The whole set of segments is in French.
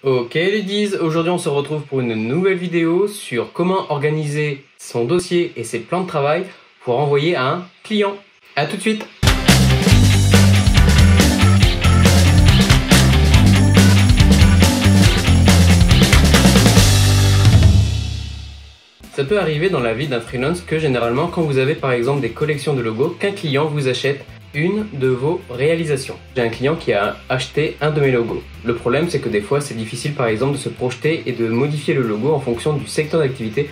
Ok les Diz, aujourd'hui on se retrouve pour une nouvelle vidéo sur comment organiser son dossier et ses plans de travail pour envoyer à un client. A tout de suite. Ça peut arriver dans la vie d'un freelance que généralement quand vous avez par exemple des collections de logos, qu'un client vous achète une de vos réalisations. J'ai un client qui a acheté un de mes logos. Le problème c'est que des fois c'est difficile par exemple de se projeter et de modifier le logo en fonction du secteur d'activité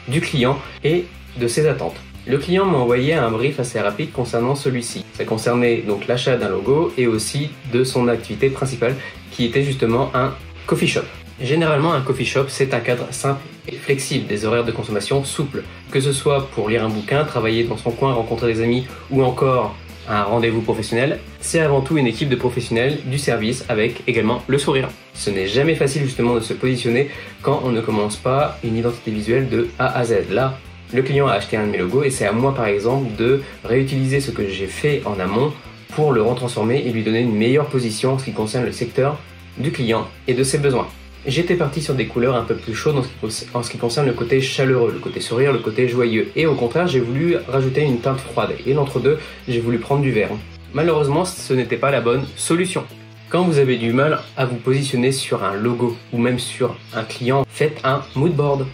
du client et de ses attentes. Le client m'a envoyé un brief assez rapide concernant celui-ci. Ça concernait donc l'achat d'un logo et aussi de son activité principale qui était justement un coffee shop. Généralement, un coffee shop, c'est un cadre simple et flexible, des horaires de consommation souples. Que ce soit pour lire un bouquin, travailler dans son coin, rencontrer des amis ou encore un rendez-vous professionnel, c'est avant tout une équipe de professionnels du service avec également le sourire. Ce n'est jamais facile justement de se positionner quand on ne commence pas une identité visuelle de A à Z. Là, le client a acheté un de mes logos et c'est à moi par exemple de réutiliser ce que j'ai fait en amont pour le retransformer et lui donner une meilleure position en ce qui concerne le secteur du client et de ses besoins. J'étais parti sur des couleurs un peu plus chaudes en ce qui concerne le côté chaleureux, le côté sourire, le côté joyeux. Et au contraire, j'ai voulu rajouter une teinte froide. Et l'entre-deux, j'ai voulu prendre du vert. Malheureusement, ce n'était pas la bonne solution. Quand vous avez du mal à vous positionner sur un logo ou même sur un client, faites un mood board.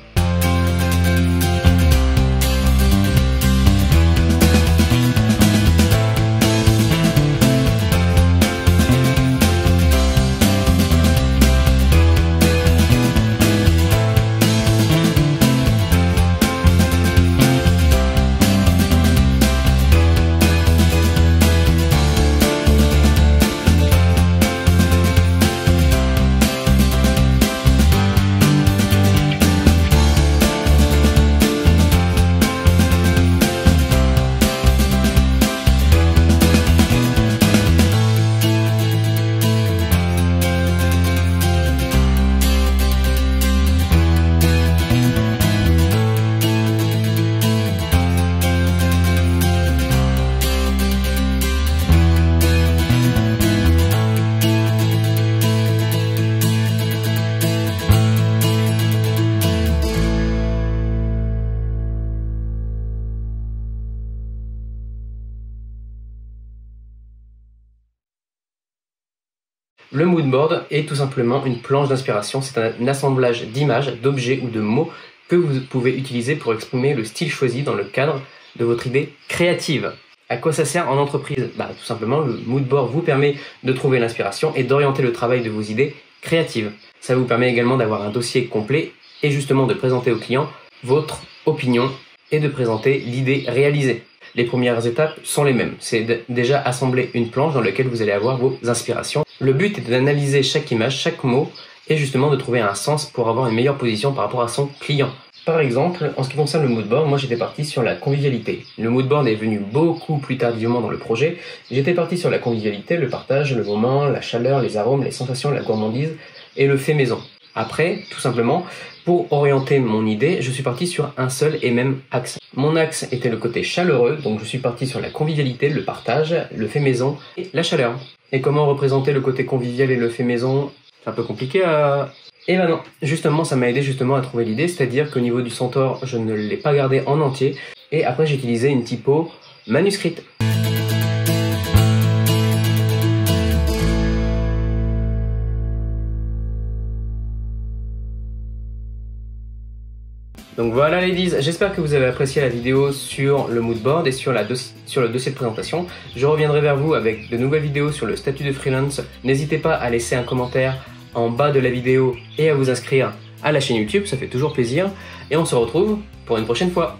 Le mood board est tout simplement une planche d'inspiration, c'est un assemblage d'images, d'objets ou de mots que vous pouvez utiliser pour exprimer le style choisi dans le cadre de votre idée créative. À quoi ça sert en entreprise? Tout simplement, le mood board vous permet de trouver l'inspiration et d'orienter le travail de vos idées créatives. Ça vous permet également d'avoir un dossier complet et justement de présenter au client votre opinion et de présenter l'idée réalisée. Les premières étapes sont les mêmes, c'est déjà assembler une planche dans laquelle vous allez avoir vos inspirations. Le but est d'analyser chaque image, chaque mot et justement de trouver un sens pour avoir une meilleure position par rapport à son client. Par exemple, en ce qui concerne le mood board, moi j'étais parti sur la convivialité. Le mood board est venu beaucoup plus tardivement dans le projet. J'étais parti sur la convivialité, le partage, le moment, la chaleur, les arômes, les sensations, la gourmandise et le fait maison. Après, tout simplement, pour orienter mon idée, je suis parti sur un seul et même axe. Mon axe était le côté chaleureux, donc je suis parti sur la convivialité, le partage, le fait maison et la chaleur. Et comment représenter le côté convivial et le fait maison? C'est un peu compliqué à... Et ben non, justement ça m'a aidé justement à trouver l'idée, c'est-à-dire qu'au niveau du centaure, je ne l'ai pas gardé en entier, et après j'ai utilisé une typo manuscrite. Donc voilà les Diz, j'espère que vous avez apprécié la vidéo sur le mood board et sur le dossier de présentation. Je reviendrai vers vous avec de nouvelles vidéos sur le statut de freelance. N'hésitez pas à laisser un commentaire en bas de la vidéo et à vous inscrire à la chaîne YouTube, ça fait toujours plaisir. Et on se retrouve pour une prochaine fois.